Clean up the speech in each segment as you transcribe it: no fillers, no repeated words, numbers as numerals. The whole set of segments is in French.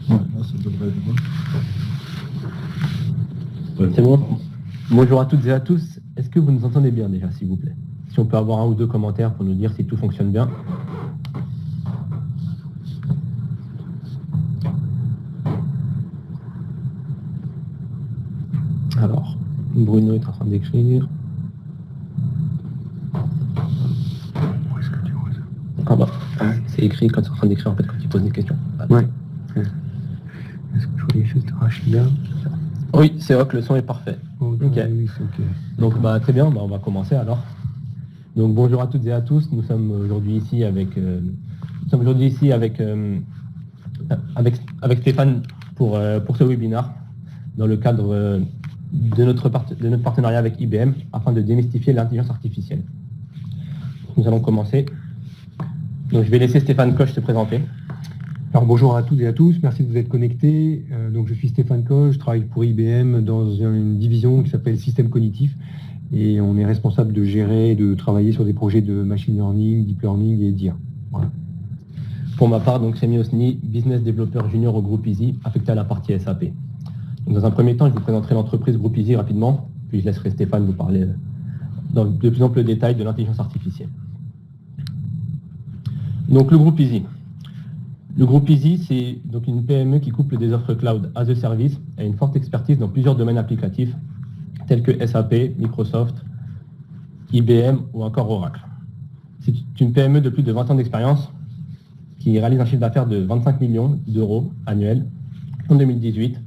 Ouais, là, ça devrait être bon. Ouais. C'est bon? Bonjour à toutes et à tous. Est-ce que vous nous entendez bien déjà, s'il vous plaît? Si on peut avoir un ou deux commentaires pour nous dire si tout fonctionne bien. Alors, Bruno est en train d'écrire. Ah bah, c'est écrit quand c'est en train d'écrire, en fait, quand il pose des questions. Ouais. Est-ce que je voyais juste Rachida? Oui, c'est vrai que le son est parfait. Ok. Ok. Oui, c'est ok. Donc très bien, on va commencer alors. Donc bonjour à toutes et à tous, nous sommes aujourd'hui ici avec, avec Stéphane pour ce webinaire dans le cadre de notre partenariat avec IBM afin de démystifier l'intelligence artificielle. Nous allons commencer. Donc je vais laisser Stéphane Koch se présenter. Alors bonjour à toutes et à tous, merci de vous être connectés. Donc je suis Stéphane Koch, je travaille pour IBM dans une division qui s'appelle Système Cognitif et on est responsable de gérer et de travailler sur des projets de machine learning, deep learning et d'IA. Voilà. Pour ma part, donc Semi Osni, business développeur junior au groupe Easy, affecté à la partie SAP. Donc, dans un premier temps, je vous présenterai l'entreprise groupe Easy rapidement, puis je laisserai Stéphane vous parler dans de plus amples détails de l'intelligence artificielle. Donc le groupe Easy. Le groupe Easy, c'est donc une PME qui couple des offres cloud as a service et une forte expertise dans plusieurs domaines applicatifs, tels que SAP, Microsoft, IBM ou encore Oracle. C'est une PME de plus de 20 ans d'expérience qui réalise un chiffre d'affaires de 25 millions d'euros annuels en 2018,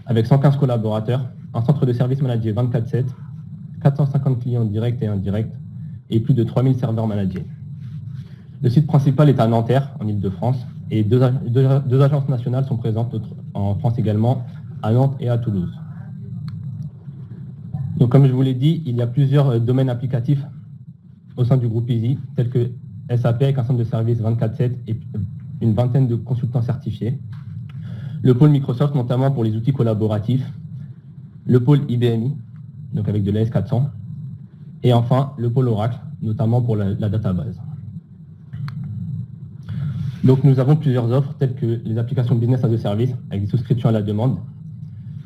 avec 115 collaborateurs, un centre de service managé 24/7, 450 clients directs et indirects, et plus de 3000 serveurs managés. Le site principal est à Nanterre, en Ile-de-France, et deux agences nationales sont présentes en France également, à Nantes et à Toulouse. Donc, comme je vous l'ai dit, il y a plusieurs domaines applicatifs au sein du groupe Easy, tels que SAP avec un centre de service 24/7 et une vingtaine de consultants certifiés. Le pôle Microsoft, notamment pour les outils collaboratifs. Le pôle IBMI, donc avec de l'AS400. Et enfin, le pôle Oracle, notamment pour la database. Donc nous avons plusieurs offres telles que les applications business as a service avec des souscriptions à la demande,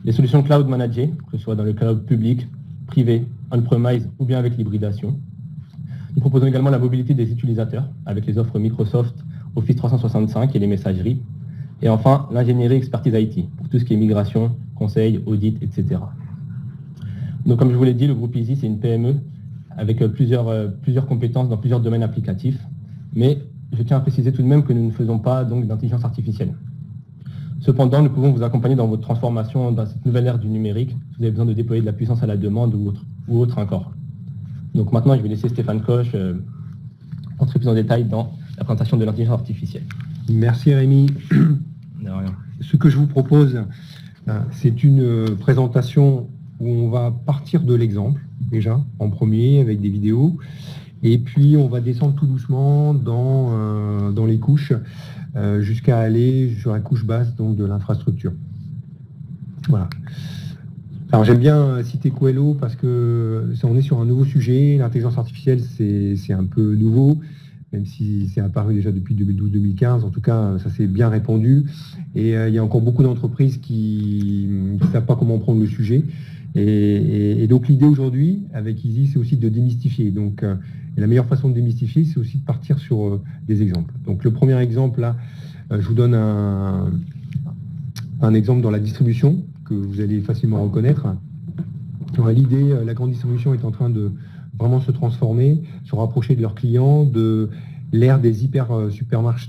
les solutions cloud managées, que ce soit dans le cloud public, privé, on-premise ou bien avec l'hybridation. Nous proposons également la mobilité des utilisateurs avec les offres Microsoft Office 365 et les messageries. Et enfin, l'ingénierie expertise IT pour tout ce qui est migration, conseil, audit, etc. Donc comme je vous l'ai dit, le groupe Easy, c'est une PME avec plusieurs compétences dans plusieurs domaines applicatifs. Mais je tiens à préciser tout de même que nous ne faisons pas donc d'intelligence artificielle. Cependant, nous pouvons vous accompagner dans votre transformation dans cette nouvelle ère du numérique si vous avez besoin de déployer de la puissance à la demande ou autre encore. Donc maintenant, je vais laisser Stéphane Koch entrer plus en détail dans la présentation de l'intelligence artificielle. Merci Rémi. De rien. Ce que je vous propose, c'est une présentation où on va partir de l'exemple, déjà, en premier, avec des vidéos. Et puis, on va descendre tout doucement dans les couches jusqu'à aller sur la couche basse donc, de l'infrastructure. Voilà. Alors, j'aime bien citer Coelho parce que on est sur un nouveau sujet. L'intelligence artificielle, c'est un peu nouveau, même si c'est apparu déjà depuis 2012-2015. En tout cas, ça s'est bien répandu. Et il y a encore beaucoup d'entreprises qui ne savent pas comment prendre le sujet. Et donc, l'idée aujourd'hui, avec Easy, c'est aussi de démystifier. Donc, et la meilleure façon de démystifier, c'est aussi de partir sur des exemples. Donc le premier exemple, là, je vous donne un exemple dans la distribution que vous allez facilement reconnaître. L'idée, la grande distribution est en train de vraiment se transformer, se rapprocher de leurs clients, de l'ère des supermarchés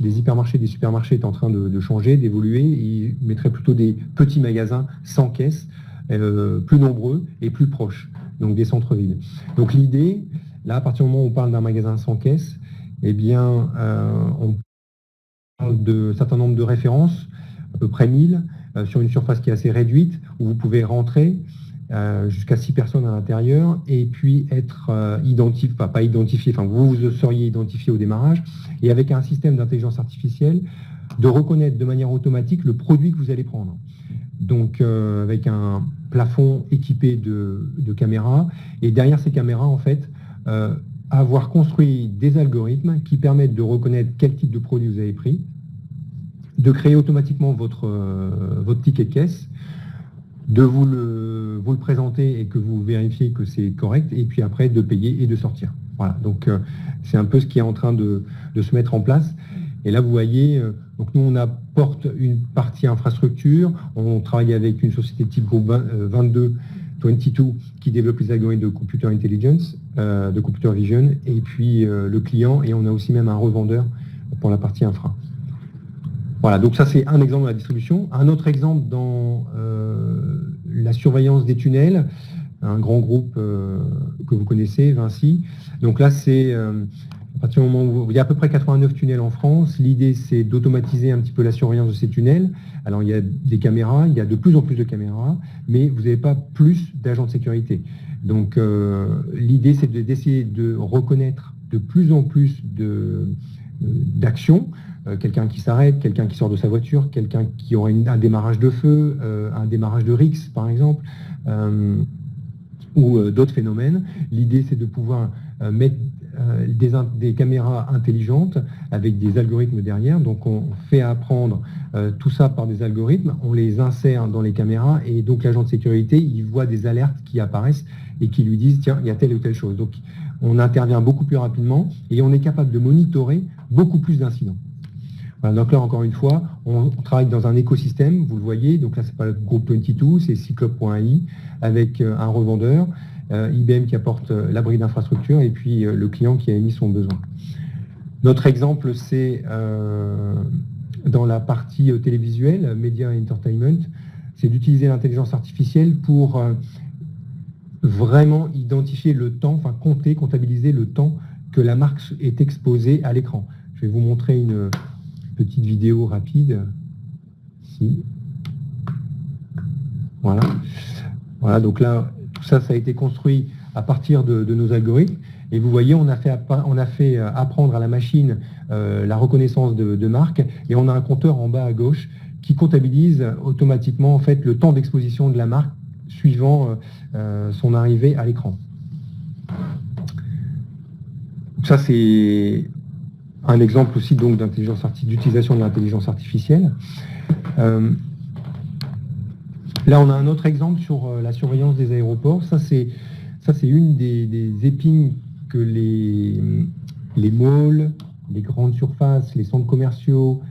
est en train de changer, d'évoluer. Ils mettraient plutôt des petits magasins sans caisse, plus nombreux et plus proches, donc des centres-villes. Donc l'idée, là, à partir du moment où on parle d'un magasin sans caisse, eh bien, on parle de certain nombre de références, à peu près 1000, sur une surface qui est assez réduite, où vous pouvez rentrer jusqu'à 6 personnes à l'intérieur, et puis être pas identifié, enfin vous seriez identifié au démarrage, et avec un système d'intelligence artificielle, de reconnaître de manière automatique le produit que vous allez prendre. Donc avec un plafond équipé de caméras, et derrière ces caméras, en fait, avoir construit des algorithmes qui permettent de reconnaître quel type de produit vous avez pris, de créer automatiquement votre ticket de caisse, de vous le présenter et que vous vérifiez que c'est correct, et puis après de payer et de sortir. Voilà, donc c'est un peu ce qui est en train de se mettre en place. Et là, vous voyez, donc nous, on apporte une partie infrastructure, on travaille avec une société type groupe 22 qui développe les algorithmes de computer intelligence, de computer vision, et puis le client, et on a aussi même un revendeur pour la partie infra. Voilà, donc ça c'est un exemple de la distribution. Un autre exemple dans la surveillance des tunnels, un grand groupe que vous connaissez, Vinci. Donc là, c'est à partir du moment où il y a à peu près 89 tunnels en France. L'idée, c'est d'automatiser un petit peu la surveillance de ces tunnels. Alors, il y a des caméras, il y a de plus en plus de caméras, mais vous n'avez pas plus d'agents de sécurité. Donc, l'idée, c'est d'essayer de reconnaître de plus en plus d'actions. Quelqu'un qui s'arrête, quelqu'un qui sort de sa voiture, quelqu'un qui aurait un démarrage de feu, un démarrage de RIX, par exemple, ou d'autres phénomènes. L'idée, c'est de pouvoir mettre des caméras intelligentes avec des algorithmes derrière. Donc, on fait apprendre tout ça par des algorithmes, on les insère dans les caméras et donc l'agent de sécurité, il voit des alertes qui apparaissent et qui lui disent, tiens, il y a telle ou telle chose. Donc, on intervient beaucoup plus rapidement et on est capable de monitorer beaucoup plus d'incidents. Voilà, donc là, encore une fois, on travaille dans un écosystème, vous le voyez, donc là, c'est pas le groupe 22, c'est Cyclope.ai avec un revendeur, IBM qui apporte l'abri d'infrastructure et puis le client qui a émis son besoin. Notre exemple, c'est dans la partie télévisuelle, Media Entertainment, c'est d'utiliser l'intelligence artificielle pour vraiment identifier le temps, enfin comptabiliser le temps que la marque est exposée à l'écran. Je vais vous montrer une petite vidéo rapide. Ici. Voilà. Voilà, donc là, tout ça, ça a été construit à partir de nos algorithmes. Et vous voyez, on a fait apprendre à la machine la reconnaissance de marque, et on a un compteur en bas à gauche qui comptabilise automatiquement en fait, le temps d'exposition de la marque suivant son arrivée à l'écran. Ça, c'est un exemple aussi donc d'utilisation de l'intelligence artificielle. Là, on a un autre exemple sur la surveillance des aéroports. Ça, c'est une des épines que les malls, les grandes surfaces, les centres commerciaux,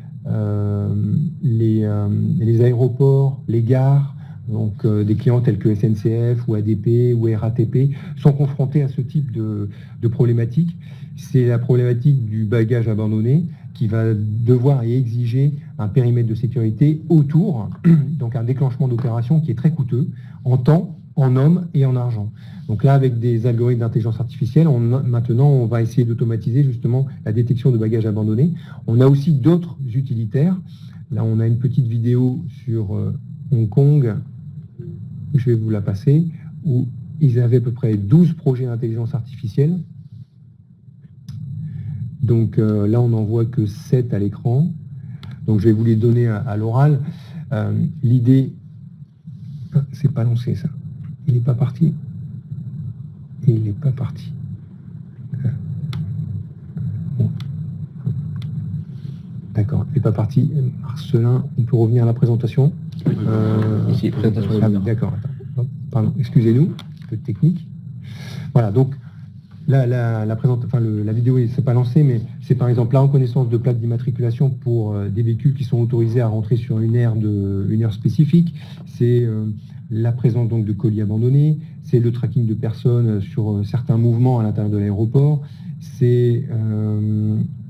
les aéroports, les gares, donc des clients tels que SNCF ou ADP ou RATP sont confrontés à ce type de problématique. C'est la problématique du bagage abandonné qui va devoir et exiger un périmètre de sécurité autour, donc un déclenchement d'opération qui est très coûteux en temps, en hommes et en argent. Donc là, avec des algorithmes d'intelligence artificielle, maintenant, on va essayer d'automatiser justement la détection de bagages abandonnés. On a aussi d'autres utilitaires. Là, on a une petite vidéo sur Hong Kong, je vais vous la passer, où ils avaient à peu près 12 projets d'intelligence artificielle. Donc là, on n'en voit que 7 à l'écran. Donc je vais vous les donner à l'oral. L'idée, c'est pas lancé ça. Il n'est pas parti. Il n'est pas parti. Bon. D'accord, il n'est pas parti. Marcelin, on peut revenir à la présentation. Ici, présentation. D'accord, pardon, excusez-nous, un peu de technique. Voilà, donc la vidéo ne s'est pas lancée, mais c'est par exemple la reconnaissance de plaques d'immatriculation pour des véhicules qui sont autorisés à rentrer sur une aire spécifique. C'est la présence donc de colis abandonnés, c'est le tracking de personnes sur certains mouvements à l'intérieur de l'aéroport, c'est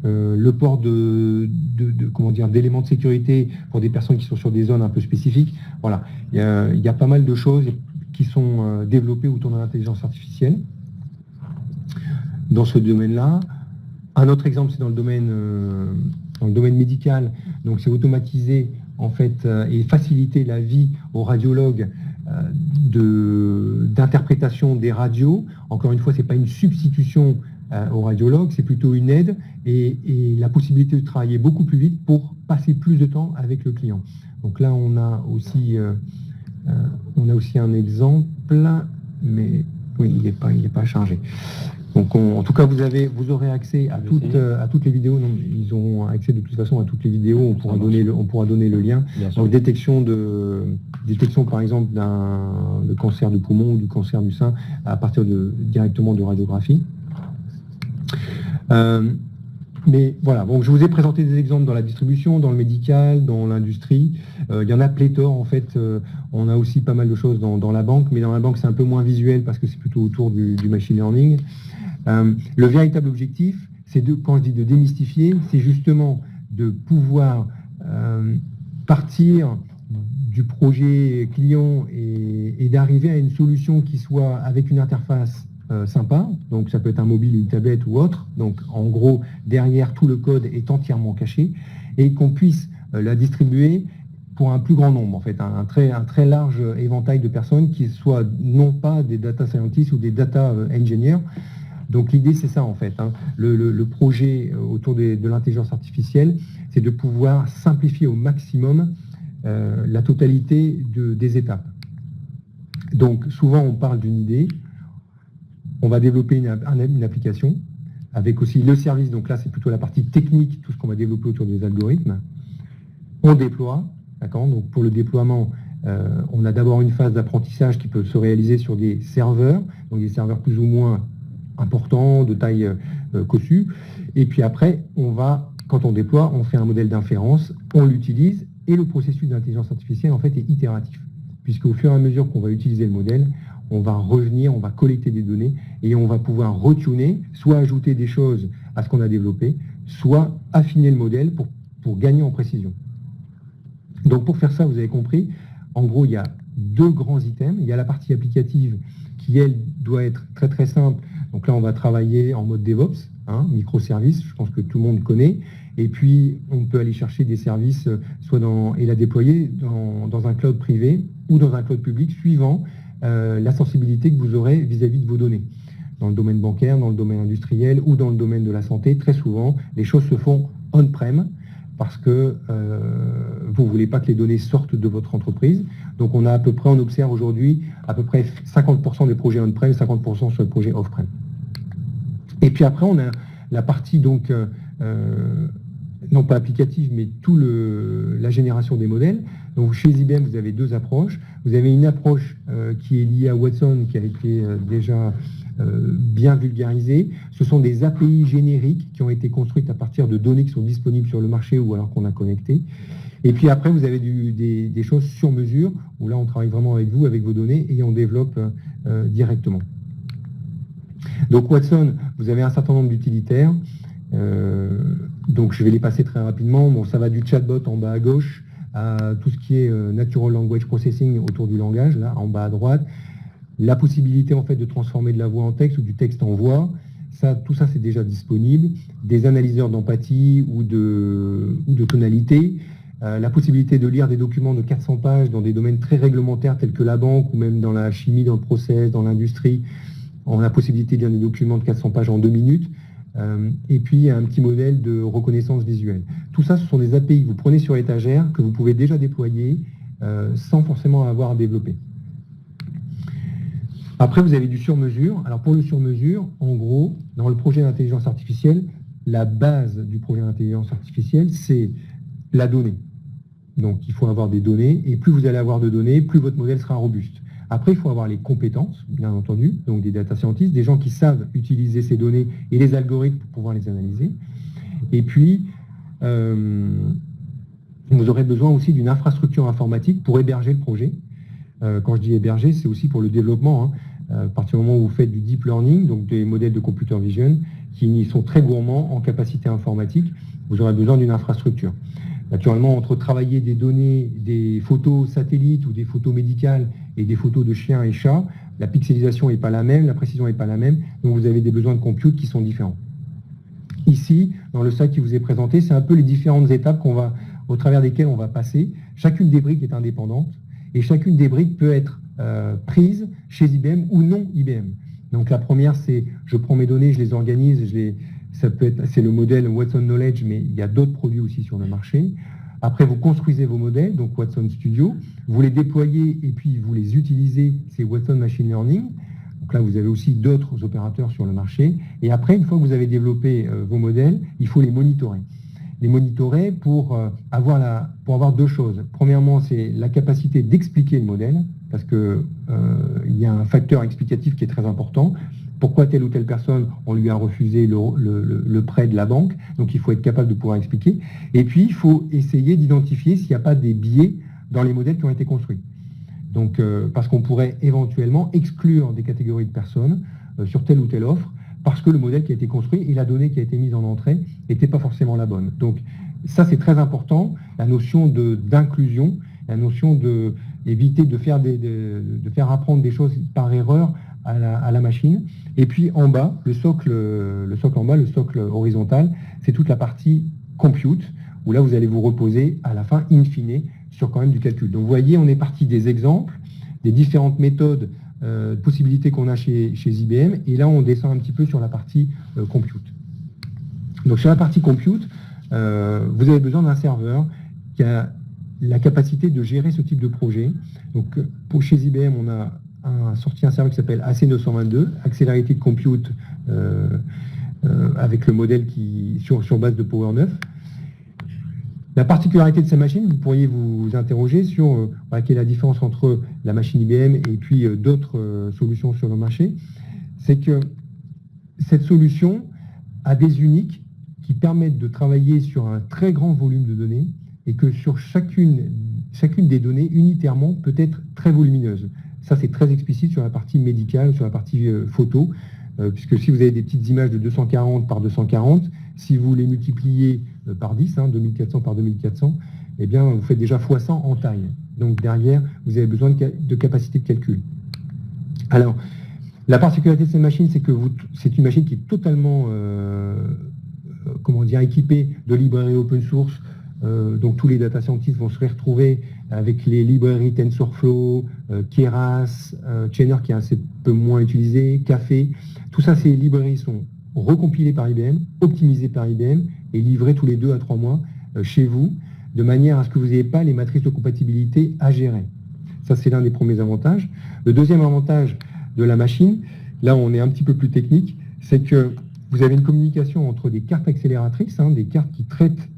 le port d'éléments de sécurité pour des personnes qui sont sur des zones un peu spécifiques. Voilà, il y a pas mal de choses qui sont développées autour de l'intelligence artificielle dans ce domaine-là. Un autre exemple, c'est dans le domaine médical. Donc, c'est automatiser en fait et faciliter la vie aux radiologues d'interprétation des radios. Encore une fois, c'est pas une substitution aux radiologues, c'est plutôt une aide et la possibilité de travailler beaucoup plus vite pour passer plus de temps avec le client. Donc là, on a aussi un exemple, mais oui, il n'est pas chargé. Donc, en tout cas, vous aurez accès à toutes les vidéos. Non, ils auront accès de toute façon à toutes les vidéos. On pourra donner le lien. Donc, détection, par exemple, de cancer du poumon ou du cancer du sein à partir directement de radiographie. Mais voilà, donc je vous ai présenté des exemples dans la distribution, dans le médical, dans l'industrie. Il y en a pléthore, en fait. On a aussi pas mal de choses dans la banque, mais dans la banque, c'est un peu moins visuel parce que c'est plutôt autour du machine learning. Le véritable objectif, c'est quand je dis de démystifier, c'est justement de pouvoir partir du projet client et d'arriver à une solution qui soit avec une interface sympa, donc ça peut être un mobile, une tablette ou autre, donc en gros derrière tout le code est entièrement caché et qu'on puisse la distribuer pour un plus grand nombre en fait, un très large éventail de personnes qui soient non pas des data scientists ou des data engineers. Donc l'idée c'est ça en fait, hein. Le projet autour de l'intelligence artificielle, c'est de pouvoir simplifier au maximum la totalité des étapes. Donc souvent on parle d'une idée. On va développer une application avec aussi le service. Donc là, c'est plutôt la partie technique, tout ce qu'on va développer autour des algorithmes. On déploie, d'accord. Donc pour le déploiement, on a d'abord une phase d'apprentissage qui peut se réaliser sur des serveurs, donc des serveurs plus ou moins importants, de taille cossue. Et puis après, quand on déploie, on fait un modèle d'inférence, on l'utilise, et le processus d'intelligence artificielle en fait est itératif, puisque au fur et à mesure qu'on va utiliser le modèle, on va revenir, on va collecter des données et on va pouvoir retuner, soit ajouter des choses à ce qu'on a développé, soit affiner le modèle pour gagner en précision. Donc pour faire ça, vous avez compris, en gros, il y a deux grands items. Il y a la partie applicative qui, elle, doit être très très simple. Donc là, on va travailler en mode DevOps, microservices, je pense que tout le monde connaît. Et puis, on peut aller chercher des services et la déployer dans un cloud privé ou dans un cloud public, suivant la sensibilité que vous aurez vis-à-vis de vos données. Dans le domaine bancaire, dans le domaine industriel ou dans le domaine de la santé, très souvent, les choses se font on-prem parce que vous ne voulez pas que les données sortent de votre entreprise. Donc on observe aujourd'hui à peu près 50% des projets on-prem, 50% sur les projets off-prem. Et puis après, on a la partie donc non pas applicative, mais la génération des modèles. Donc chez IBM, vous avez deux approches. Vous avez une approche qui est liée à Watson, qui a été déjà bien vulgarisée. Ce sont des API génériques qui ont été construites à partir de données qui sont disponibles sur le marché ou alors qu'on a connectées. Et puis après, vous avez des choses sur mesure, où là, on travaille vraiment avec vous, avec vos données, et on développe directement. Donc Watson, vous avez un certain nombre d'utilitaires. Donc je vais les passer très rapidement. Bon, ça va du chatbot en bas à gauche à tout ce qui est Natural Language Processing autour du langage, là, en bas à droite. La possibilité en fait de transformer de la voix en texte ou du texte en voix. Tout ça, c'est déjà disponible. Des analyseurs d'empathie ou de tonalité. La possibilité de lire des documents de 400 pages dans des domaines très réglementaires tels que la banque ou même dans la chimie, dans le process, dans l'industrie. On a la possibilité de lire des documents de 400 pages en 2 minutes. Et puis un petit modèle de reconnaissance visuelle. Tout ça, ce sont des API que vous prenez sur étagère, que vous pouvez déjà déployer sans forcément avoir à développer. Après, vous avez du sur-mesure. Alors pour le sur-mesure, en gros, dans le projet d'intelligence artificielle, la base du projet d'intelligence artificielle, c'est la donnée. Donc il faut avoir des données, et plus vous allez avoir de données, plus votre modèle sera robuste. Après, il faut avoir les compétences, bien entendu, donc des data scientists, des gens qui savent utiliser ces données et les algorithmes pour pouvoir les analyser. Et puis, vous aurez besoin aussi d'une infrastructure informatique pour héberger le projet. Quand je dis héberger, c'est aussi pour le développement. À partir du moment où vous faites du deep learning, donc des modèles de computer vision, qui sont très gourmands en capacité informatique, vous aurez besoin d'une infrastructure. Naturellement, entre travailler des données, des photos satellites ou des photos médicales et des photos de chiens et chats, la pixelisation n'est pas la même, la précision n'est pas la même, donc vous avez des besoins de compute qui sont différents. Ici, dans le slide qui vous est présenté, c'est un peu les différentes étapes au travers desquelles on va passer. Chacune des briques est indépendante et chacune des briques peut être prise chez IBM ou non IBM. Donc la première, c'est je prends mes données, je les organise, c'est le modèle Watson Knowledge, mais il y a d'autres produits aussi sur le marché. Après, vous construisez vos modèles, donc Watson Studio, vous les déployez et puis vous les utilisez, c'est Watson Machine Learning. Donc là, vous avez aussi d'autres opérateurs sur le marché. Et après, une fois que vous avez développé vos modèles, il faut les monitorer. Les monitorer pour avoir deux choses. Premièrement, c'est la capacité d'expliquer le modèle, parce qu'il y a un facteur explicatif qui est très important. Pourquoi telle ou telle personne, on lui a refusé le prêt de la banque. Donc il faut être capable de pouvoir expliquer. Et puis, il faut essayer d'identifier s'il n'y a pas des biais dans les modèles qui ont été construits. Donc, parce qu'on pourrait éventuellement exclure des catégories de personnes sur telle ou telle offre, parce que le modèle qui a été construit et la donnée qui a été mise en entrée n'était pas forcément la bonne. Donc ça, c'est très important, la notion d'inclusion, la notion d'éviter de faire apprendre des choses par erreur à la machine. Et puis en bas, le socle horizontal, c'est toute la partie compute, où là, vous allez vous reposer à la fin, in fine, sur quand même du calcul. Donc vous voyez, on est parti des exemples, des différentes méthodes, possibilités qu'on a chez IBM, et là, on descend un petit peu sur la partie compute. Donc sur la partie compute, vous avez besoin d'un serveur qui a la capacité de gérer ce type de projet. Donc chez IBM, on a sorti un serveur qui s'appelle AC922, Accelerated Compute, avec le modèle sur base de Power 9. La particularité de ces machines, vous pourriez vous interroger sur quelle est la différence entre la machine IBM et puis d'autres solutions sur le marché. C'est que cette solution a des uniques qui permettent de travailler sur un très grand volume de données et que sur chacune des données, unitairement, peut être très volumineuse. Ça, c'est très explicite sur la partie médicale, sur la partie photo, puisque si vous avez des petites images de 240 par 240, si vous les multipliez par 10, 2400 par 2400, eh bien, vous faites déjà x100 en taille. Donc derrière, vous avez besoin de capacité de calcul. Alors, la particularité de cette machine, c'est que c'est une machine qui est totalement équipée de librairies open source. Donc tous les data scientists vont se retrouver avec les librairies TensorFlow, Keras, Chainer qui est assez peu moins utilisé, Café. Tout ça, ces librairies sont recompilées par IBM, optimisées par IBM et livrées tous les 2 à 3 mois chez vous, de manière à ce que vous n'ayez pas les matrices de compatibilité à gérer. Ça, c'est l'un des premiers avantages. Le deuxième avantage de la machine, là on est un petit peu plus technique, c'est que vous avez une communication entre des cartes accélératrices, des cartes qui traitent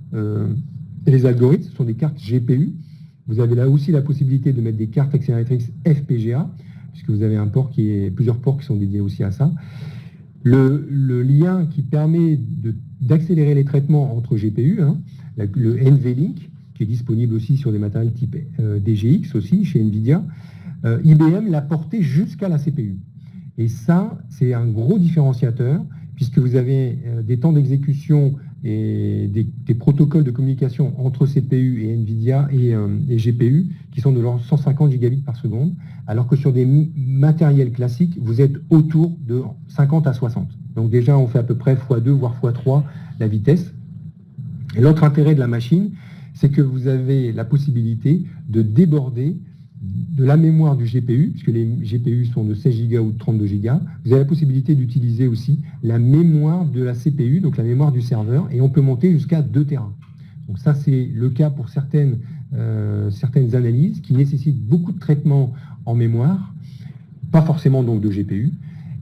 les algorithmes, ce sont des cartes GPU. Vous avez là aussi la possibilité de mettre des cartes accélératrices FPGA, puisque vous avez plusieurs ports qui sont dédiés aussi à ça. Le lien qui permet d'accélérer les traitements entre GPU, le NVLink, qui est disponible aussi sur des matériels type DGX aussi, chez NVIDIA, IBM l'a porté jusqu'à la CPU. Et ça, c'est un gros différenciateur, puisque vous avez des temps d'exécution et des protocoles de communication entre CPU et NVIDIA et GPU qui sont de l'ordre 150 gigabits par seconde, alors que sur des matériels classiques, vous êtes autour de 50 à 60. Donc déjà, on fait à peu près x2, voire x3 la vitesse. Et l'autre intérêt de la machine, c'est que vous avez la possibilité de déborder de la mémoire du GPU, puisque les GPU sont de 16 Go ou de 32 Go, vous avez la possibilité d'utiliser aussi la mémoire de la CPU, donc la mémoire du serveur, et on peut monter jusqu'à 2 Tera. Donc ça, c'est le cas pour certaines analyses qui nécessitent beaucoup de traitement en mémoire, pas forcément donc de GPU.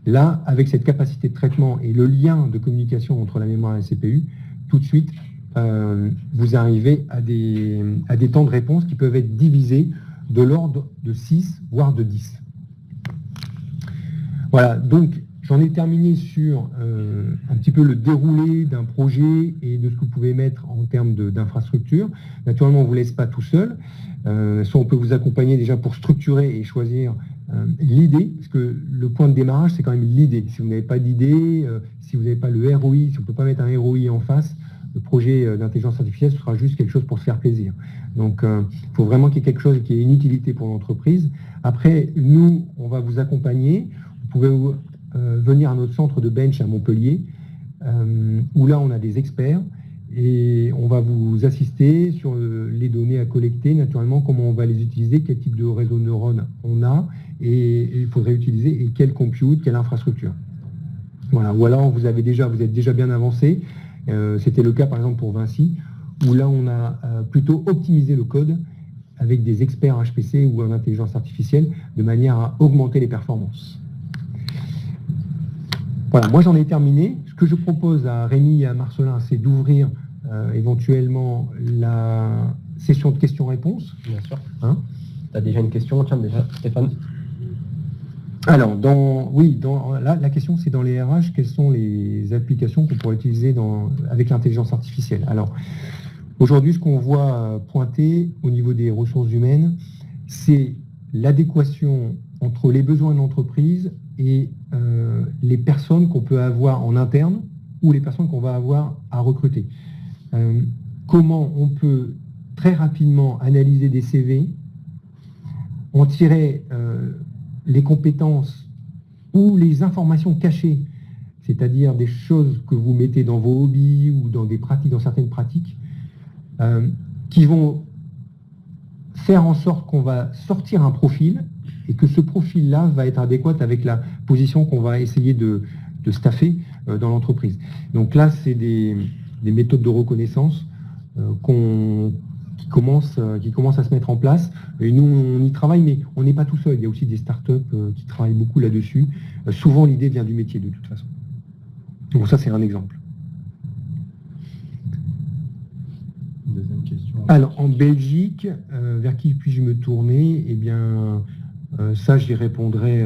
Là, avec cette capacité de traitement et le lien de communication entre la mémoire et la CPU, tout de suite, vous arrivez à des temps de réponse qui peuvent être divisés de l'ordre de 6, voire de 10. Voilà, donc j'en ai terminé sur un petit peu le déroulé d'un projet et de ce que vous pouvez mettre en termes d'infrastructure. Naturellement, on ne vous laisse pas tout seul. Soit on peut vous accompagner déjà pour structurer et choisir l'idée, parce que le point de démarrage, c'est quand même l'idée. Si vous n'avez pas d'idée, si vous n'avez pas le ROI, si on ne peut pas mettre un ROI en face, le projet d'intelligence artificielle ce sera juste quelque chose pour se faire plaisir. Donc, il faut vraiment qu'il y ait quelque chose qui ait une utilité pour l'entreprise. Après, nous, on va vous accompagner. Vous pouvez venir à notre centre de bench à Montpellier, où là, on a des experts et on va vous assister sur les données à collecter, naturellement, comment on va les utiliser, quel type de réseau de neurones on a et il faudrait utiliser et quel compute, quelle infrastructure. Voilà. Ou alors, vous êtes déjà bien avancé. C'était le cas par exemple pour Vinci, où là on a plutôt optimisé le code avec des experts HPC ou en intelligence artificielle de manière à augmenter les performances. Voilà, moi j'en ai terminé. Ce que je propose à Rémi et à Marcelin, c'est d'ouvrir éventuellement la session de questions-réponses. Bien sûr. Hein. Tu as déjà une question, tiens, déjà, Stéphane? Alors, la question, c'est dans les RH, quelles sont les applications qu'on pourrait utiliser avec l'intelligence artificielle? Alors, aujourd'hui, ce qu'on voit pointer au niveau des ressources humaines, c'est l'adéquation entre les besoins de l'entreprise et les personnes qu'on peut avoir en interne ou les personnes qu'on va avoir à recruter. Comment on peut très rapidement analyser des CV, en tirer les compétences ou les informations cachées, c'est-à-dire des choses que vous mettez dans vos hobbies ou dans des pratiques, dans certaines pratiques, qui vont faire en sorte qu'on va sortir un profil et que ce profil-là va être adéquat avec la position qu'on va essayer de staffer dans l'entreprise. Donc là, c'est des méthodes de reconnaissance qui commencent à se mettre en place. Et nous, on y travaille, mais on n'est pas tout seul. Il y a aussi des startups qui travaillent beaucoup là-dessus. Souvent, l'idée vient du métier, de toute façon. Donc ça, c'est un exemple. Deuxième question. Alors, en Belgique, vers qui puis-je me tourner? Eh bien, ça, j'y répondrai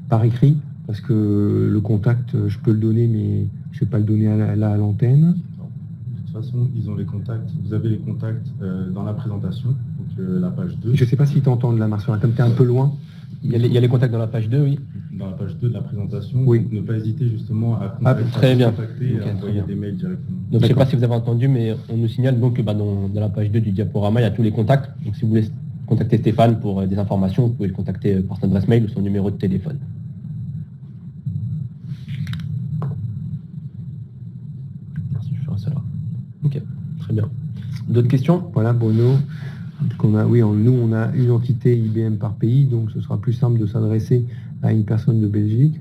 par écrit, parce que le contact, je peux le donner, mais je ne vais pas le donner à l'antenne. De toute façon, ils ont les contacts. Vous avez les contacts dans la présentation, donc la page 2. Je ne sais pas si tu entends de la Marcelin, comme tu es un peu loin. Il y a les contacts dans la page 2, oui. Dans la page 2 de la présentation, Oui. donc ne pas hésiter justement à très bien. contacter et Ok, à envoyer très bien. des mails directement. Donc, je ne sais pas si vous avez entendu, mais on nous signale donc que dans la page 2 du diaporama, il y a tous les contacts. Donc, si vous voulez contacter Stéphane pour des informations, vous pouvez le contacter par son adresse mail ou son numéro de téléphone. Merci, je ferai ça là. Ok, très bien. D'autres questions? Voilà, Bruno. Nous, on a une entité IBM par pays, donc ce sera plus simple de s'adresser à une personne de Belgique.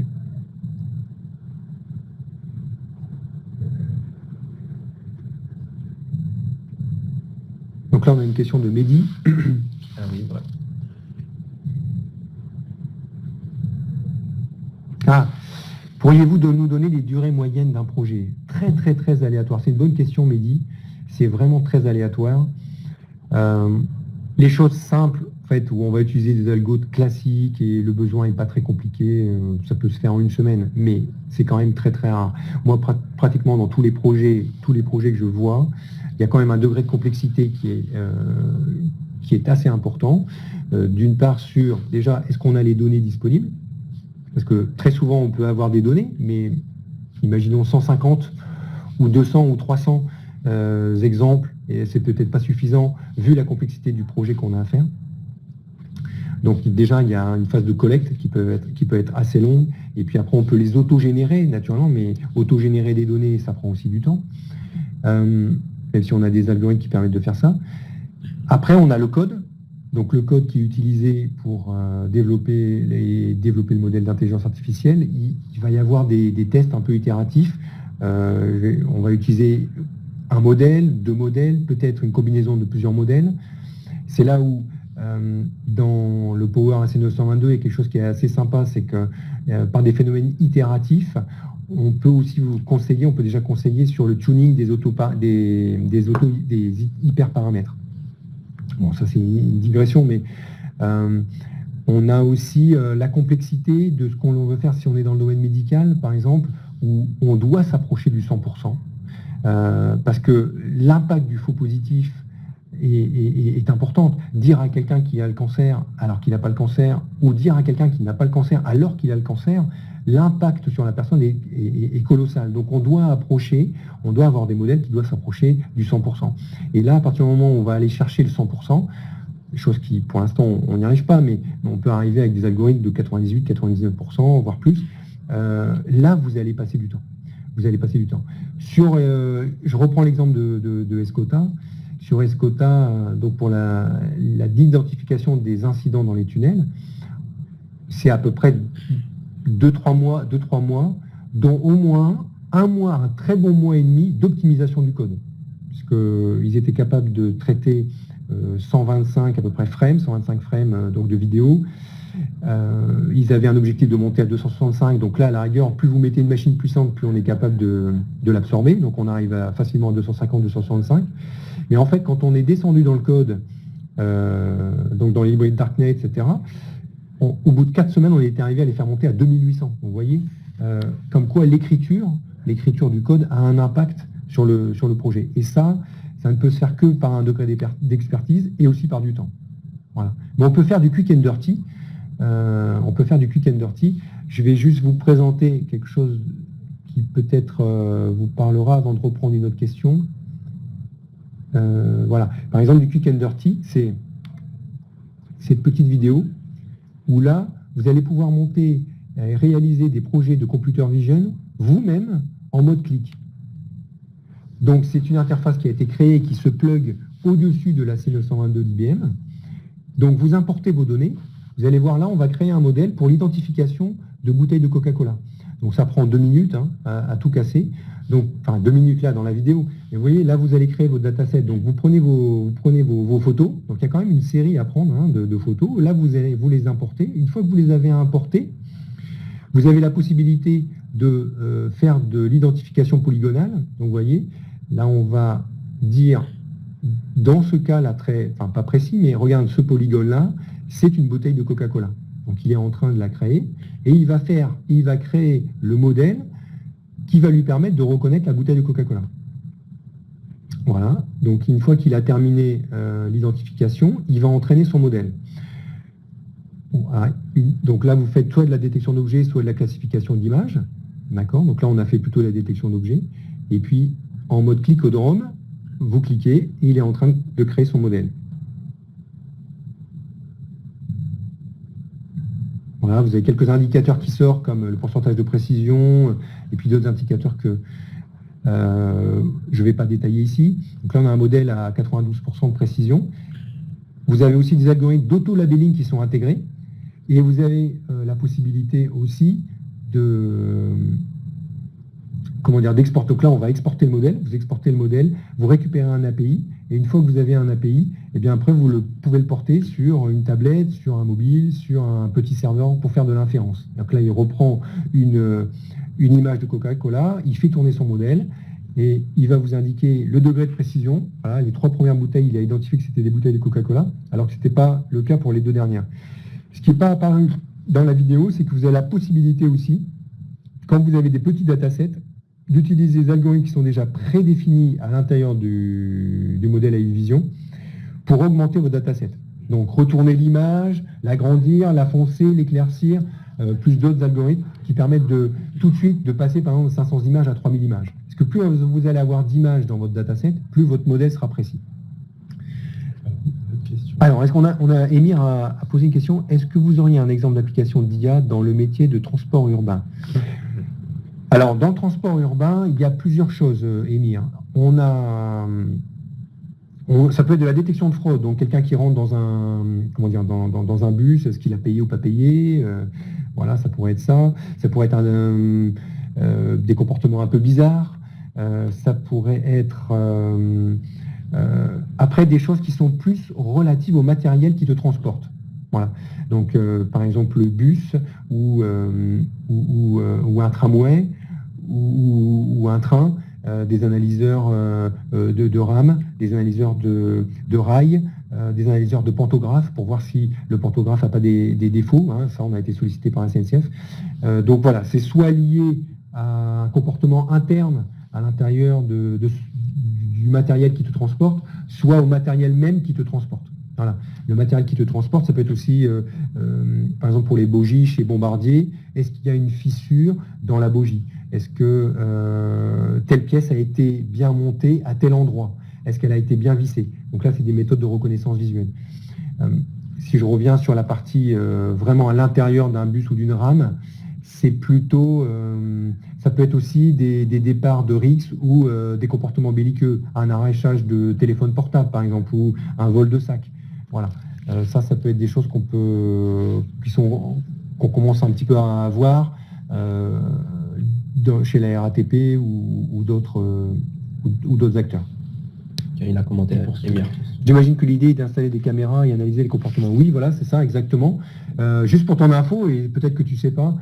Donc là, on a une question de Mehdi. Ah oui, ouais. Pourriez-vous nous donner les durées moyennes d'un projet? Très, très, très aléatoire. C'est une bonne question, Mehdi. C'est vraiment très aléatoire. Les choses simples, en fait, où on va utiliser des algos classiques et le besoin n'est pas très compliqué, ça peut se faire en une semaine, mais c'est quand même très, très rare. Moi, pratiquement dans tous les projets que je vois, il y a quand même un degré de complexité qui est assez important. D'une part sur, déjà, est-ce qu'on a les données disponibles? Parce que très souvent, on peut avoir des données, mais imaginons 150 ou 200 ou 300 exemples, et c'est peut-être pas suffisant vu la complexité du projet qu'on a à faire. Donc déjà, il y a une phase de collecte qui peut être assez longue, et puis après, on peut les autogénérer naturellement, mais autogénérer des données, ça prend aussi du temps, même si on a des algorithmes qui permettent de faire ça. Après, on a le code. Donc le code qui est utilisé pour développer le modèle d'intelligence artificielle, il va y avoir des tests un peu itératifs. On va utiliser un modèle, deux modèles, peut-être une combinaison de plusieurs modèles. C'est là où, dans le Power AC922, il y a quelque chose qui est assez sympa, c'est que par des phénomènes itératifs, on peut aussi vous conseiller, on peut déjà conseiller sur le tuning des hyperparamètres. Bon, ça c'est une digression, mais on a aussi la complexité de ce qu'on veut faire si on est dans le domaine médical, par exemple, où on doit s'approcher du 100%, parce que l'impact du faux positif est importante. Dire à quelqu'un qui a le cancer alors qu'il n'a pas le cancer, ou dire à quelqu'un qui n'a pas le cancer alors qu'il a le cancer, l'impact sur la personne est colossal. Donc on doit avoir des modèles qui doivent s'approcher du 100%. Et là, à partir du moment où on va aller chercher le 100%, chose qui, pour l'instant, on n'y arrive pas, mais on peut arriver avec des algorithmes de 98-99%, voire plus. Là, vous allez passer du temps. Je reprends l'exemple de Escota. Sur Escota, donc pour l'identification des incidents dans les tunnels, c'est à peu près 2-3 mois, dont au moins un très bon mois et demi d'optimisation du code. Puisqu'ils étaient capables de traiter 125 à peu près frames, 125 frames donc de vidéo. Ils avaient un objectif de monter à 265, donc là, à la rigueur, plus vous mettez une machine puissante, plus on est capable de l'absorber, donc on arrive facilement à 250, 265. Mais en fait, quand on est descendu dans le code, donc dans les librairies de Darknet, etc., au bout de 4 semaines, on était arrivé à les faire monter à 2800. Donc, vous voyez, comme quoi l'écriture du code a un impact sur le projet. Et ça ne peut se faire que par un degré d'expertise et aussi par du temps. Voilà. Mais on peut faire du quick and dirty. Je vais juste vous présenter quelque chose qui peut-être vous parlera avant de reprendre une autre question. Voilà. Par exemple, du quick and dirty, c'est cette petite vidéo où là, vous allez pouvoir monter et réaliser des projets de computer vision vous-même en mode clic. Donc, c'est une interface qui a été créée et qui se plug au-dessus de la C922 d'IBM. Donc, vous importez vos données. Vous allez voir là, on va créer un modèle pour l'identification de bouteilles de Coca-Cola. Donc, ça prend 2 minutes à tout casser. Donc, enfin, 2 minutes là dans la vidéo. Et vous voyez, là, vous allez créer votre dataset. Donc, vous prenez vos photos. Donc, il y a quand même une série à prendre de photos. Là, vous les importez. Une fois que vous les avez importées, vous avez la possibilité de faire de l'identification polygonale. Donc, vous voyez, là, on va dire, dans ce cas-là, pas précis, mais regarde ce polygone-là, c'est une bouteille de Coca-Cola. Donc, il est en train de la créer. Et il va créer le modèle qui va lui permettre de reconnaître la bouteille de Coca-Cola. Voilà. Donc, une fois qu'il a terminé l'identification, il va entraîner son modèle. Donc là, vous faites soit de la détection d'objets, soit de la classification d'images. D'accord. Donc là, on a fait plutôt la détection d'objets. Et puis, en mode clicodrome, vous cliquez et il est en train de créer son modèle. Voilà, vous avez quelques indicateurs qui sortent, comme le pourcentage de précision, et puis d'autres indicateurs que je ne vais pas détailler ici. Donc là, on a un modèle à 92% de précision. Vous avez aussi des algorithmes d'auto-labelling qui sont intégrés. Et vous avez la possibilité aussi d'exporter. Donc là, on va exporter le modèle. Vous exportez le modèle, vous récupérez un API. Et une fois que vous avez un API, et bien après, vous pouvez le porter sur une tablette, sur un mobile, sur un petit serveur pour faire de l'inférence. Donc là, il reprend une image de Coca-Cola, il fait tourner son modèle et il va vous indiquer le degré de précision. Voilà, les 3 premières bouteilles, il a identifié que c'était des bouteilles de Coca-Cola, alors que ce n'était pas le cas pour les 2 dernières. Ce qui n'est pas apparu dans la vidéo, c'est que vous avez la possibilité aussi, quand vous avez des petits datasets, d'utiliser des algorithmes qui sont déjà prédéfinis à l'intérieur du modèle AI Vision pour augmenter vos datasets. Donc retourner l'image, l'agrandir, la foncer, l'éclaircir, plus d'autres algorithmes qui permettent tout de suite de passer par exemple de 500 images à 3000 images. Parce que plus vous allez avoir d'images dans votre dataset, plus votre modèle sera précis. Alors, est-ce qu'on a Émir a posé une question. Est-ce que vous auriez un exemple d'application d'IA dans le métier de transport urbain? Alors, dans le transport urbain, il y a plusieurs choses, Émir. Ça peut être de la détection de fraude, donc quelqu'un qui rentre dans un bus, est-ce qu'il a payé ou pas payé, voilà, ça pourrait être ça. Ça pourrait être des comportements un peu bizarres. Ça pourrait être après des choses qui sont plus relatives au matériel qui te transporte. Voilà. Donc, par exemple, le bus ou un tramway ou un train, des analyseurs de RAM, des analyseurs de rails, des analyseurs de pantographes pour voir si le pantographe n'a pas des défauts. Ça, on a été sollicité par la SNCF. Donc voilà, c'est soit lié à un comportement interne à l'intérieur du matériel qui te transporte, soit au matériel même qui te transporte. Voilà. Le matériel qui te transporte, ça peut être aussi, par exemple pour les bogies chez Bombardier, est-ce qu'il y a une fissure dans la bogie? Est-ce que telle pièce a été bien montée à tel endroit? Est-ce qu'elle a été bien vissée? Donc là, c'est des méthodes de reconnaissance visuelle. Si je reviens sur la partie vraiment à l'intérieur d'un bus ou d'une rame, c'est plutôt, ça peut être aussi des départs de RIX ou des comportements belliqueux, un arrachage de téléphone portable par exemple, ou un vol de sac. Voilà. Ça peut être des choses qu'on commence un petit peu à avoir chez la RATP ou d'autres acteurs. Ok. il a commenté Emir. J'imagine que l'idée est d'installer des caméras et analyser les comportements. Oui, voilà, c'est ça, exactement. Juste pour ton info, et peut-être que tu ne sais pas,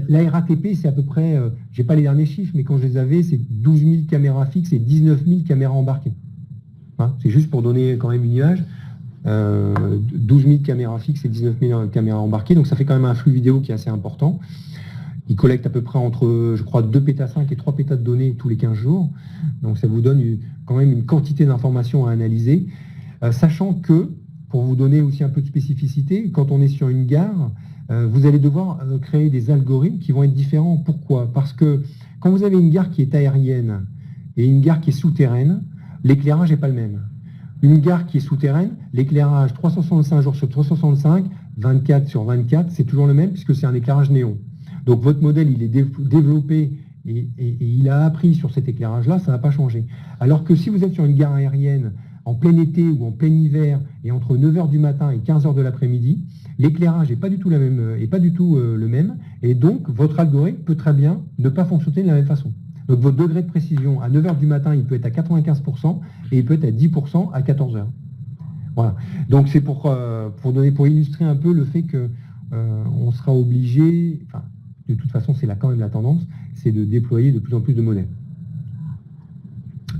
la RATP, c'est à peu près, je n'ai pas les derniers chiffres, mais quand je les avais, c'est 12 000 caméras fixes et 19 000 caméras embarquées. Hein, c'est juste pour donner quand même une image. 12 000 caméras fixes et 19 000 caméras embarquées, donc ça fait quand même un flux vidéo qui est assez important. Il collecte à peu près entre, je crois, 2 pétas 5 et 3 pétas de données tous les 15 jours. Donc ça vous donne quand même une quantité d'informations à analyser. Sachant que, pour vous donner aussi un peu de spécificité, quand on est sur une gare, vous allez devoir créer des algorithmes qui vont être différents. Pourquoi? Parce que quand vous avez une gare qui est aérienne et une gare qui est souterraine, l'éclairage n'est pas le même. Une gare qui est souterraine, l'éclairage 365 jours sur 365, 24 sur 24, c'est toujours le même puisque c'est un éclairage néon. Donc votre modèle, il est développé et il a appris sur cet éclairage-là, ça n'a pas changé. Alors que si vous êtes sur une gare aérienne en plein été ou en plein hiver et entre 9h du matin et 15h de l'après-midi, l'éclairage n'est pas du tout le même et donc votre algorithme peut très bien ne pas fonctionner de la même façon. Donc votre degré de précision à 9h du matin, il peut être à 95% et il peut être à 10% à 14h. Voilà. Donc c'est pour illustrer un peu le fait que on sera obligé, enfin, de toute façon c'est là quand même la tendance, c'est de déployer de plus en plus de modèles.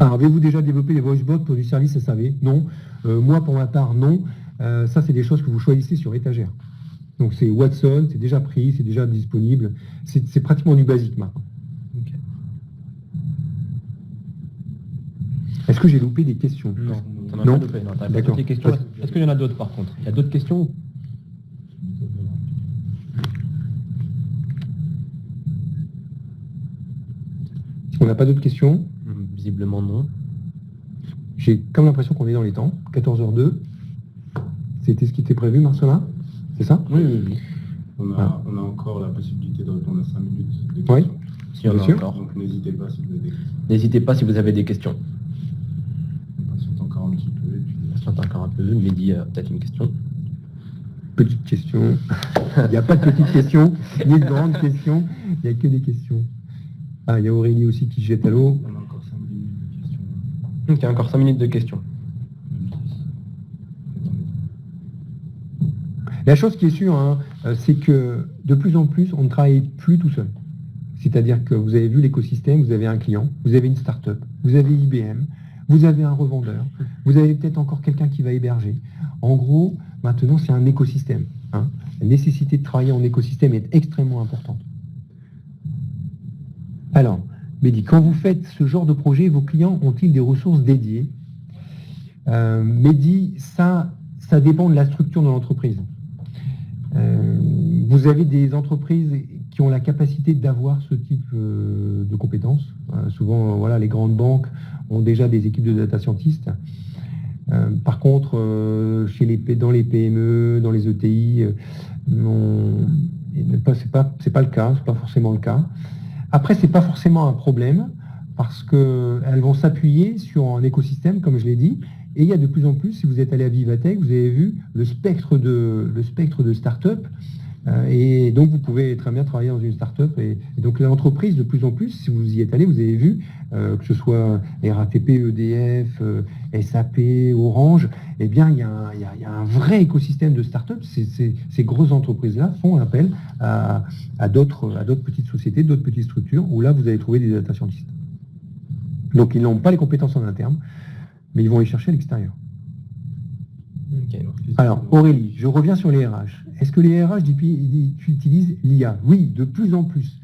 Alors avez-vous déjà développé des voicebots pour du service SAV? Non. Moi pour ma part non. Ça c'est des choses que vous choisissez sur étagère. Donc c'est Watson, c'est déjà pris, c'est déjà disponible. C'est pratiquement du basique maintenant. Okay. Est-ce que j'ai loupé des questions? Non. Non. D'accord. Est-ce qu'il y en a d'autres par contre? Il y a d'autres questions? On n'a pas d'autres questions? Visiblement non. J'ai comme l'impression qu'on est dans les temps. 14h02. C'était ce qui était prévu, Marcelin? C'est ça? Oui. On a encore la possibilité de répondre à 5 minutes de questions. Oui, si on a encore. Donc n'hésitez pas si vous avez des questions. N'hésitez pas si vous avez des questions. On patiente encore un petit peu. Mehdi a peut-être une question. Petite question. Il n'y a pas de petites questions, ni de grandes questions. Il n'y a que des questions. Ah, il y a Aurélie aussi qui jette à l'eau. On a encore 5 minutes de questions. Il y a encore 5 minutes de questions. La chose qui est sûre, hein, c'est que de plus en plus, on ne travaille plus tout seul. C'est-à-dire que vous avez vu l'écosystème, vous avez un client, vous avez une start-up, vous avez IBM, vous avez un revendeur, vous avez peut-être encore quelqu'un qui va héberger. En gros, maintenant, c'est un écosystème. Hein. La nécessité de travailler en écosystème est extrêmement importante. Alors, Mehdi, quand vous faites ce genre de projet, vos clients ont-ils des ressources dédiées? Mehdi, ça dépend de la structure de l'entreprise. Vous avez des entreprises qui ont la capacité d'avoir ce type de compétences. Souvent, voilà, les grandes banques ont déjà des équipes de data scientists. Par contre, dans les PME, dans les ETI, c'est pas le cas, c'est pas forcément le cas. Après, c'est pas forcément un problème parce qu'elles vont s'appuyer sur un écosystème, comme je l'ai dit. Et il y a de plus en plus, si vous êtes allé à Vivatech, vous avez vu le spectre de start-up. Et donc, vous pouvez très bien travailler dans une start-up. Et donc, l'entreprise, de plus en plus, si vous y êtes allé, vous avez vu, que ce soit RATP, EDF, SAP, Orange, eh bien, il y a un vrai écosystème de start-up. Ces grosses entreprises-là font appel à d'autres petites sociétés, d'autres petites structures, où là, vous allez trouver des data scientists. Donc, ils n'ont pas les compétences en interne, mais ils vont les chercher à l'extérieur. Okay. Alors, Aurélie, je reviens sur les RH. Est-ce que les RH utilisent l'IA? Oui, de plus en plus.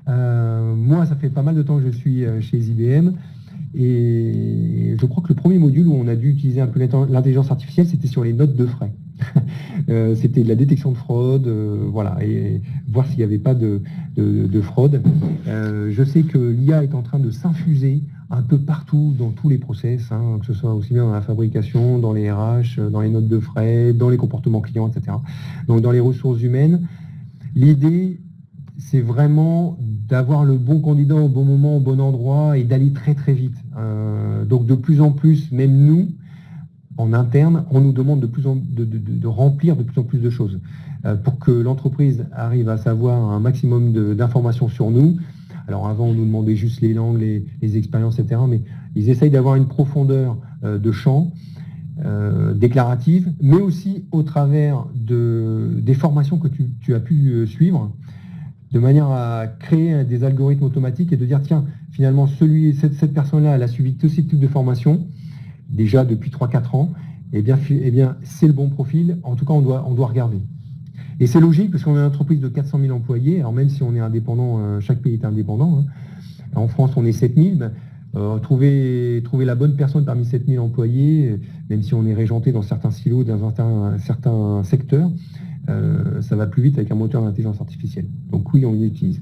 Moi, ça fait pas mal de temps que je suis chez IBM et je crois que le premier module où on a dû utiliser un peu l'intelligence artificielle, c'était sur les notes de frais. C'était de la détection de fraude, voilà, et voir s'il n'y avait pas de fraude. Je sais que l'IA est en train de s'infuser un peu partout dans tous les process, hein, que ce soit aussi bien dans la fabrication, dans les RH, dans les notes de frais, dans les comportements clients, etc. Donc dans les ressources humaines, l'idée, c'est vraiment d'avoir le bon candidat au bon moment, au bon endroit et d'aller très très vite. Donc de plus en plus, même nous, en interne, on nous demande de remplir de plus en plus de choses pour que l'entreprise arrive à savoir un maximum d'informations sur nous. Alors avant, on nous demandait juste les langues, les expériences, etc. Mais ils essayent d'avoir une profondeur de champs déclaratives, mais aussi au travers des formations que tu as pu suivre, de manière à créer des algorithmes automatiques et de dire, tiens, finalement, cette personne-là, elle a suivi tous ces types de formations, déjà depuis 3-4 ans, eh bien c'est le bon profil. En tout cas, on doit regarder. Et c'est logique, parce qu'on est une entreprise de 400 000 employés, alors même si on est indépendant, chaque pays est indépendant, hein. En France, on est 7 000, trouver la bonne personne parmi 7 000 employés, même si on est régenté dans certains silos, dans certains secteurs, ça va plus vite avec un moteur d'intelligence artificielle. Donc oui, on l'utilise.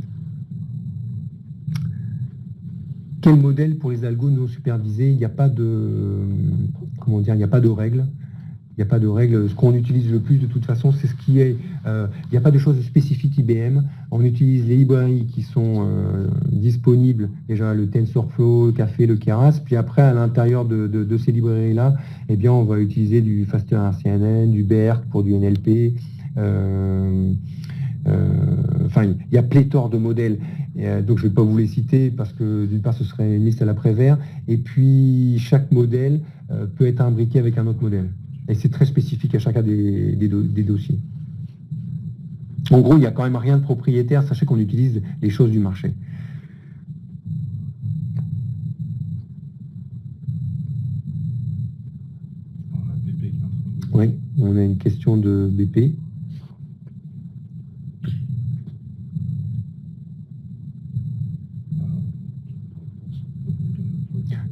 Quel modèle pour les algos non supervisés? Il n'y a pas de, il n'y a pas de règles. Il n'y a pas de règles. Ce qu'on utilise le plus de toute façon, c'est ce qui est. Il n'y a pas de choses spécifiques IBM. On utilise les librairies qui sont disponibles. Déjà le TensorFlow, le Café, le Keras. Puis après, à l'intérieur de ces librairies-là, eh bien, on va utiliser du Faster RCNN, du BERT pour du NLP. Enfin, il y a pléthore de modèles. Donc, je ne vais pas vous les citer parce que d'une part, ce serait une liste à l'après-vert. Et puis, chaque modèle peut être imbriqué avec un autre modèle. Et c'est très spécifique à chacun des dossiers. En gros, il n'y a quand même rien de propriétaire. Sachez qu'on utilise les choses du marché. On a BP qui est en train de... Oui, on a une question de BP.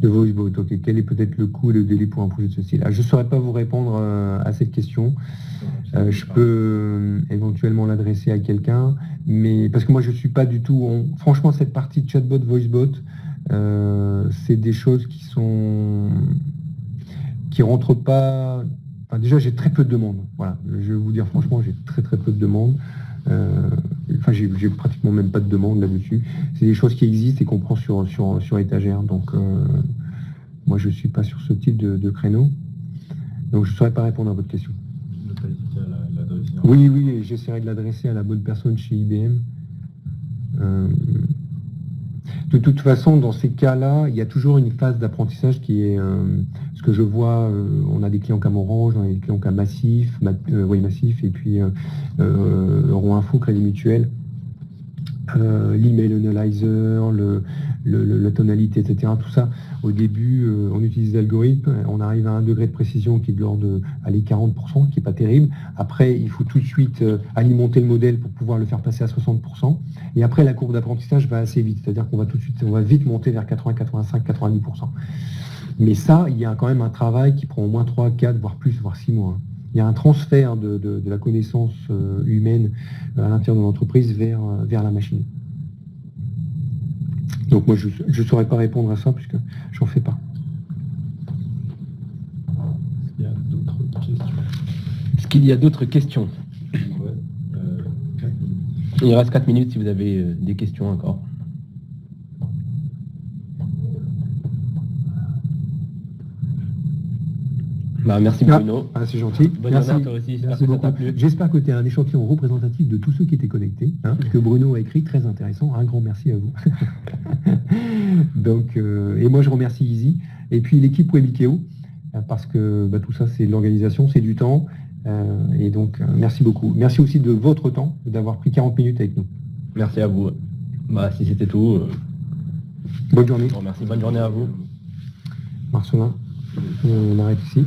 De VoiceBot, ok. Quel est peut-être le coût et le délai pour un projet de ce style? Je ne saurais pas vous répondre à cette question. Je peux éventuellement l'adresser à quelqu'un, mais parce que moi je ne suis pas du tout... Franchement, cette partie chatbot, VoiceBot, c'est des choses qui rentrent pas... Enfin, déjà, j'ai très peu de demandes. Voilà. Je vais vous dire franchement, j'ai très peu de demandes. Enfin, j'ai pratiquement même pas de demande là-dessus. C'est des choses qui existent et qu'on prend sur étagère. Donc, moi, je ne suis pas sur ce type de créneau. Donc, je ne saurais pas répondre à votre question. Ne pas hésiter à l'adresser. Oui, j'essaierai de l'adresser à la bonne personne chez IBM. De toute façon, dans ces cas-là, il y a toujours une phase d'apprentissage qui est... ce que je vois, on a des clients comme Orange, on a des clients comme Massif, Massif, et puis Roinfo, Crédit Mutuel, l'email analyzer, la tonalité, etc. Tout ça, au début, on utilise des algorithmes, on arrive à un degré de précision qui est de l'ordre de 40%, qui n'est pas terrible. Après, il faut tout de suite alimenter le modèle pour pouvoir le faire passer à 60%. Et après, la courbe d'apprentissage va assez vite, c'est-à-dire qu'on va vite monter vers 80, 85, 90%. Mais ça, il y a quand même un travail qui prend au moins 3, 4, voire plus, voire 6 mois. Il y a un transfert de la connaissance humaine à l'intérieur de l'entreprise vers la machine. Donc moi, je ne saurais pas répondre à ça puisque j'en fais pas. Est-ce qu'il y a d'autres questions? Ouais, 4 minutes. Il reste 4 minutes si vous avez des questions encore. Merci Bruno. C'est gentil. Bonne Merci. journée à toi aussi. Merci beaucoup. J'espère que tu es un échantillon représentatif de tous ceux qui étaient connectés, que Bruno a écrit, très intéressant. Un grand merci à vous. Donc, et moi je remercie Easy et puis l'équipe Webikeo parce que tout ça c'est de l'organisation, c'est du temps et donc merci beaucoup. Merci aussi de votre temps, d'avoir pris 40 minutes avec nous. Merci à vous. Si c'était tout. Bonne journée. Merci, bonne journée à vous. Marcelin, on arrête ici.